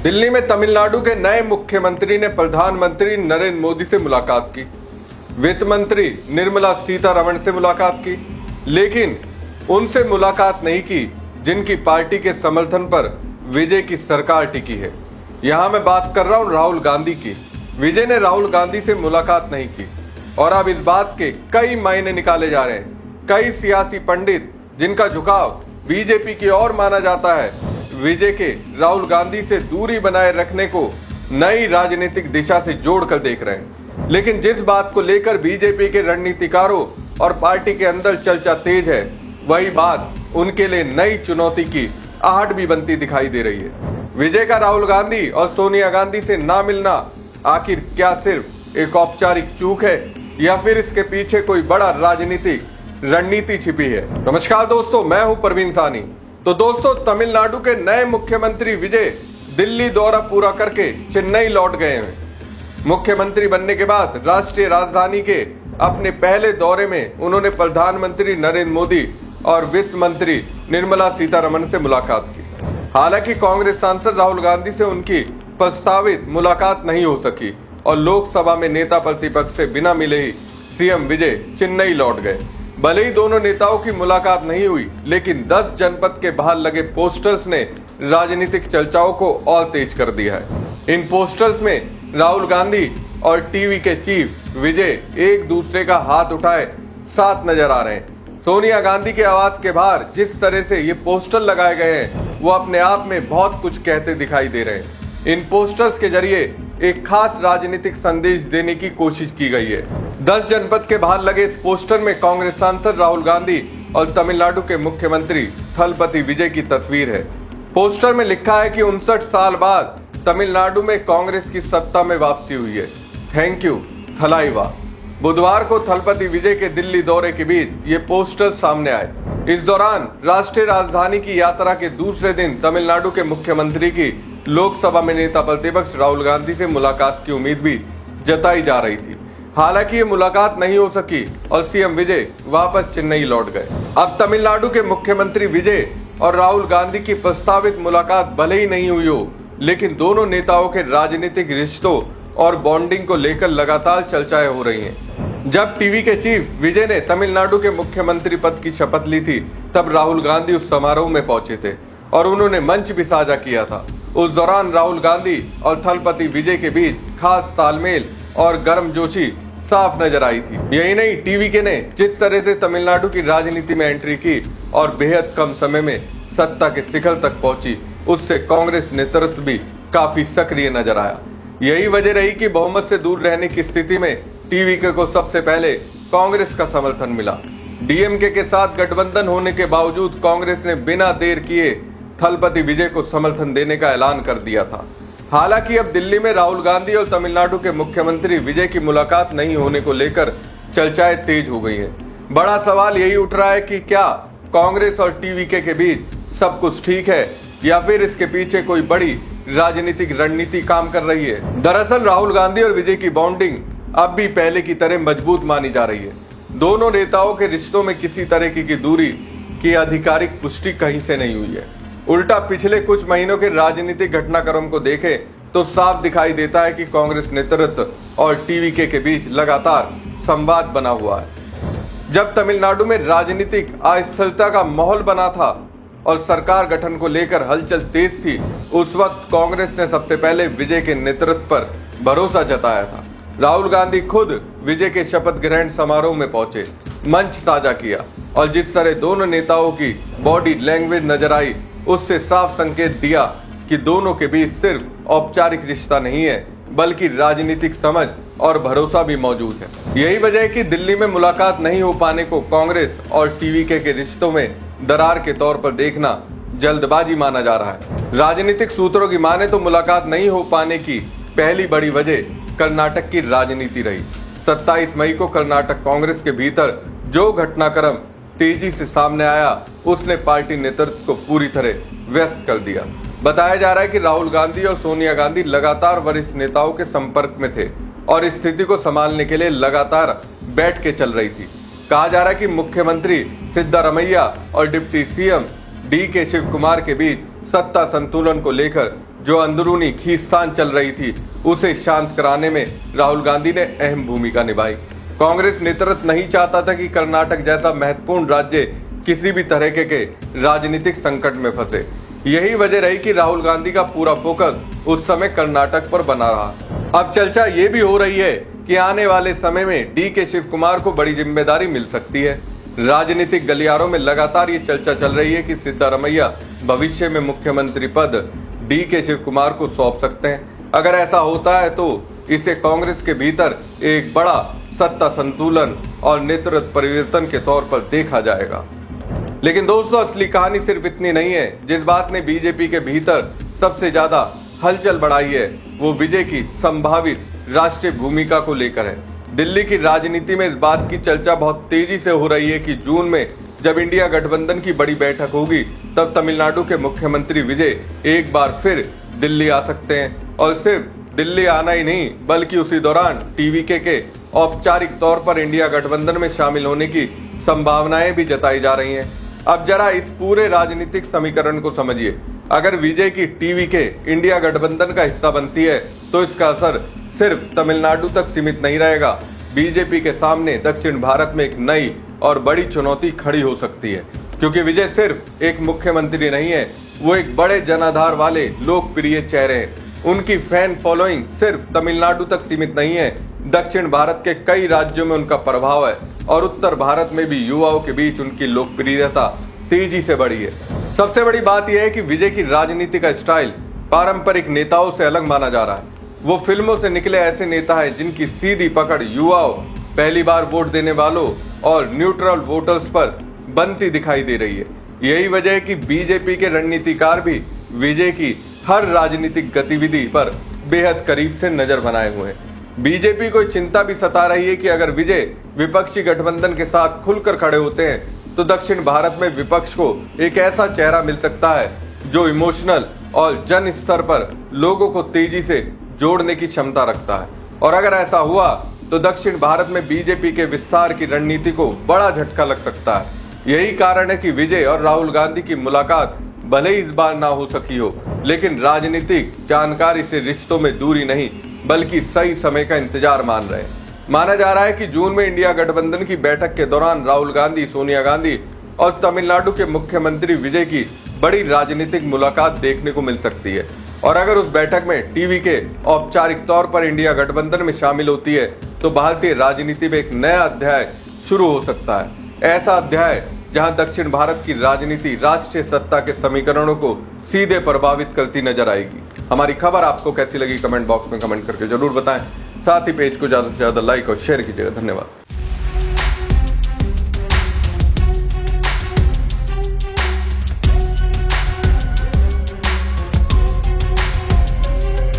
दिल्ली में तमिलनाडु के नए मुख्यमंत्री ने प्रधानमंत्री नरेंद्र मोदी से मुलाकात की। वित्त मंत्री निर्मला सीतारमण से मुलाकात की, लेकिन उनसे मुलाकात नहीं की जिनकी पार्टी के समर्थन पर विजय की सरकार टिकी है। यहां मैं बात कर रहा हूं राहुल गांधी की। विजय ने राहुल गांधी से मुलाकात नहीं की और अब इस बात के कई मायने निकाले जा रहे हैं। कई सियासी पंडित जिनका झुकाव बीजेपी की ओर माना जाता है, विजय के राहुल गांधी से दूरी बनाए रखने को नई राजनीतिक दिशा से जोड़कर देख रहे हैं। लेकिन जिस बात को लेकर बीजेपी के रणनीतिकारों और पार्टी के अंदर चर्चा तेज है, वही बात उनके लिए नई चुनौती की आहट भी बनती दिखाई दे रही है। विजय का राहुल गांधी और सोनिया गांधी से ना मिलना आखिर क्या सिर्फ एक औपचारिक चूक है या फिर इसके पीछे कोई बड़ा राजनीतिक रणनीति छिपी है? नमस्कार दोस्तों, मैं हूं प्रवीण सानी। तो दोस्तों, तमिलनाडु के नए मुख्यमंत्री विजय दिल्ली दौरा पूरा करके चेन्नई लौट गए हैं। मुख्यमंत्री बनने के बाद राष्ट्रीय राजधानी के अपने पहले दौरे में उन्होंने प्रधानमंत्री नरेंद्र मोदी और वित्त मंत्री निर्मला सीतारमण से मुलाकात की। हालांकि कांग्रेस सांसद राहुल गांधी से उनकी प्रस्तावित मुलाकात नहीं हो सकी और लोकसभा में नेता प्रतिपक्ष से बिना मिले ही सीएम विजय चेन्नई लौट गए। भले ही दोनों नेताओं की मुलाकात नहीं हुई, लेकिन 10 जनपद के बाहर लगे पोस्टर्स ने राजनीतिक चर्चाओं को और तेज कर दिया है। इन पोस्टर्स में राहुल गांधी और टीवी के चीफ विजय एक दूसरे का हाथ उठाए साथ नजर आ रहे हैं। सोनिया गांधी के आवास के बाहर जिस तरह से ये पोस्टर लगाए गए हैं, वो अपने आप में बहुत कुछ कहते दिखाई दे रहे हैं। इन पोस्टर्स के जरिए एक खास राजनीतिक संदेश देने की कोशिश की गई है। 10 जनपद के बाहर लगे इस पोस्टर में कांग्रेस सांसद राहुल गांधी और तमिलनाडु के मुख्यमंत्री थलपति विजय की तस्वीर है। पोस्टर में लिखा है कि 59 साल बाद तमिलनाडु में कांग्रेस की सत्ता में वापसी हुई है। Thank you Thalaiva. बुधवार को थलपति विजय के दिल्ली दौरे के बीच ये पोस्टर सामने आए। इस दौरान राष्ट्रीय राजधानी की यात्रा के दूसरे दिन तमिलनाडु के मुख्यमंत्री की लोकसभा में नेता प्रतिपक्ष राहुल गांधी से मुलाकात की उम्मीद भी जताई जा रही थी। हालांकि ये मुलाकात नहीं हो सकी और सीएम विजय वापस चेन्नई लौट गए। अब तमिलनाडु के मुख्यमंत्री विजय और राहुल गांधी की प्रस्तावित मुलाकात भले ही नहीं हुई हो, लेकिन दोनों नेताओं के राजनीतिक रिश्तों और बॉन्डिंग को लेकर लगातार चर्चाएं हो रही हैं। जब टीवी के चीफ विजय ने तमिलनाडु के मुख्यमंत्री पद की शपथ ली थी, तब राहुल गांधी उस समारोह में पहुंचे थे और उन्होंने मंच भी साझा किया था। उस दौरान राहुल गांधी और थलपति विजय के बीच खास तालमेल और गर्मजोशी साफ नजर आई थी। यही नहीं, टीवी के ने जिस तरह से तमिलनाडु की राजनीति में एंट्री की और बेहद कम समय में सत्ता के शिखर तक पहुंची, उससे कांग्रेस नेतृत्व भी काफी सक्रिय नजर आया। यही वजह रही कि बहुमत से दूर रहने की स्थिति में टीवी को सबसे पहले कांग्रेस का समर्थन मिला। डीएमके के साथ गठबंधन होने के बावजूद कांग्रेस ने बिना देर किए थलपति विजय को समर्थन देने का ऐलान कर दिया था। हालांकि अब दिल्ली में राहुल गांधी और तमिलनाडु के मुख्यमंत्री विजय की मुलाकात नहीं होने को लेकर चर्चाएं तेज हो गई हैं। बड़ा सवाल यही उठ रहा है कि क्या कांग्रेस और टीवीके के बीच सब कुछ ठीक है या फिर इसके पीछे कोई बड़ी राजनीतिक रणनीति काम कर रही है। दरअसल राहुल गांधी और विजय की बॉन्डिंग अब भी पहले की तरह मजबूत मानी जा रही है। दोनों नेताओं के रिश्तों में किसी तरह की दूरी की आधिकारिक पुष्टि कहीं से नहीं हुई है। उल्टा पिछले कुछ महीनों के राजनीतिक घटनाक्रम को देखें तो साफ दिखाई देता है कि कांग्रेस नेतृत्व और टीवीके के बीच लगातार संवाद बना हुआ है। जब तमिलनाडु में राजनीतिक अस्थिरता का माहौल बना था और सरकार गठन को लेकर हलचल तेज थी, उस वक्त कांग्रेस ने सबसे पहले विजय के नेतृत्व पर भरोसा जताया था। राहुल गांधी खुद विजय के शपथ ग्रहण समारोह में पहुंचे, मंच साझा किया और जिस तरह दोनों नेताओं की बॉडी लैंग्वेज नजर आई, उससे साफ संकेत दिया कि दोनों के बीच सिर्फ औपचारिक रिश्ता नहीं है, बल्कि राजनीतिक समझ और भरोसा भी मौजूद है। यही वजह है कि दिल्ली में मुलाकात नहीं हो पाने को कांग्रेस और टीवीके के रिश्तों में दरार के तौर पर देखना जल्दबाजी माना जा रहा है। राजनीतिक सूत्रों की माने तो मुलाकात नहीं हो पाने की पहली बड़ी वजह कर्नाटक की राजनीति रही। 27 मई को कर्नाटक कांग्रेस के भीतर जो घटनाक्रम तेजी से सामने आया, उसने पार्टी नेतृत्व को पूरी तरह व्यस्त कर दिया। बताया जा रहा है कि राहुल गांधी और सोनिया गांधी लगातार वरिष्ठ नेताओं के संपर्क में थे और इस स्थिति को संभालने के लिए लगातार बैठ के चल रही थी। कहा जा रहा है कि मुख्यमंत्री सिद्धारमैया और डिप्टी सीएम डी के शिव कुमार के बीच सत्ता संतुलन को लेकर जो अंदरूनी खींचतान चल रही थी उसे शांत कराने में राहुल गांधी ने अहम भूमिका निभाई। कांग्रेस नेतृत्व नहीं चाहता था कि कर्नाटक जैसा महत्वपूर्ण राज्य किसी भी तरह के राजनीतिक संकट में फंसे। यही वजह रही कि राहुल गांधी का पूरा फोकस उस समय कर्नाटक पर बना रहा। अब चर्चा ये भी हो रही है कि आने वाले समय में DK शिव कुमार को बड़ी जिम्मेदारी मिल सकती है। राजनीतिक गलियारों में लगातार ये चर्चा चल रही है कि सिद्धारमैया भविष्य में मुख्यमंत्री पद DK शिव कुमार को सौंप सकते हैं। अगर ऐसा होता है तो इसे कांग्रेस के भीतर एक बड़ा सत्ता संतुलन और नेतृत्व परिवर्तन के तौर पर देखा जाएगा। लेकिन दोस्तों, असली कहानी सिर्फ इतनी नहीं है। जिस बात ने बीजेपी के भीतर सबसे ज्यादा हलचल बढ़ाई है वो विजय की संभावित राष्ट्रीय भूमिका को लेकर है। दिल्ली की राजनीति में इस बात की चर्चा बहुत तेजी से हो रही है कि जून में जब इंडिया गठबंधन की बड़ी बैठक होगी तब तमिलनाडु के मुख्यमंत्री विजय एक बार फिर दिल्ली आ सकते हैं। और सिर्फ दिल्ली आना ही नहीं बल्कि उसी दौरान TVK के औपचारिक तौर पर इंडिया गठबंधन में शामिल होने की संभावनाएं भी जताई जा रही हैं। अब जरा इस पूरे राजनीतिक समीकरण को समझिए। अगर विजय की TVK इंडिया गठबंधन का हिस्सा बनती है तो इसका असर सिर्फ तमिलनाडु तक सीमित नहीं रहेगा। बीजेपी के सामने दक्षिण भारत में एक नई और बड़ी चुनौती खड़ी हो सकती है, क्योंकि विजय सिर्फ एक मुख्यमंत्री नहीं है, वो एक बड़े जनाधार वाले लोकप्रिय चेहरे हैं। उनकी फैन फॉलोइंग सिर्फ तमिलनाडु तक सीमित नहीं है, दक्षिण भारत के कई राज्यों में उनका प्रभाव है और उत्तर भारत में भी युवाओं के बीच उनकी लोकप्रियता तेजी से बढ़ी है। सबसे बड़ी बात यह है कि विजय की राजनीति का स्टाइल पारंपरिक नेताओं से अलग माना जा रहा है। वो फिल्मों से निकले ऐसे नेता है जिनकी सीधी पकड़ युवाओं, पहली बार वोट देने वालों और न्यूट्रल वोटर्स पर बनती दिखाई दे रही है। यही वजह है कि बीजेपी के रणनीतिकार भी विजय की हर राजनीतिक गतिविधि पर बेहद करीब से नजर बनाए हुए हैं। बीजेपी को चिंता भी सता रही है कि अगर विजय विपक्षी गठबंधन के साथ खुलकर खड़े होते हैं तो दक्षिण भारत में विपक्ष को एक ऐसा चेहरा मिल सकता है जो इमोशनल और जन स्तर पर लोगों को तेजी से जोड़ने की क्षमता रखता है। और अगर ऐसा हुआ तो दक्षिण भारत में बीजेपी के विस्तार की रणनीति को बड़ा झटका लग सकता है। यही कारण है कि विजय और राहुल गांधी की मुलाकात भले ही इस बार ना हो सकी हो, लेकिन राजनीतिक जानकारी से रिश्तों में दूरी नहीं बल्कि सही समय का इंतजार मान रहे हैं। माना जा रहा है कि जून में इंडिया गठबंधन की बैठक के दौरान राहुल गांधी, सोनिया गांधी और तमिलनाडु के मुख्यमंत्री विजय की बड़ी राजनीतिक मुलाकात देखने को मिल सकती है। और अगर उस बैठक में TVK औपचारिक तौर पर इंडिया गठबंधन में शामिल होती है तो भारतीय राजनीति में एक नया अध्याय शुरू हो सकता है। ऐसा अध्याय जहां दक्षिण भारत की राजनीति राष्ट्रीय सत्ता के समीकरणों को सीधे प्रभावित करती नजर आएगी। हमारी खबर आपको कैसी लगी कमेंट बॉक्स में कमेंट करके जरूर बताएं। साथ ही पेज को ज्यादा से ज्यादा लाइक और शेयर कीजिएगा। धन्यवाद।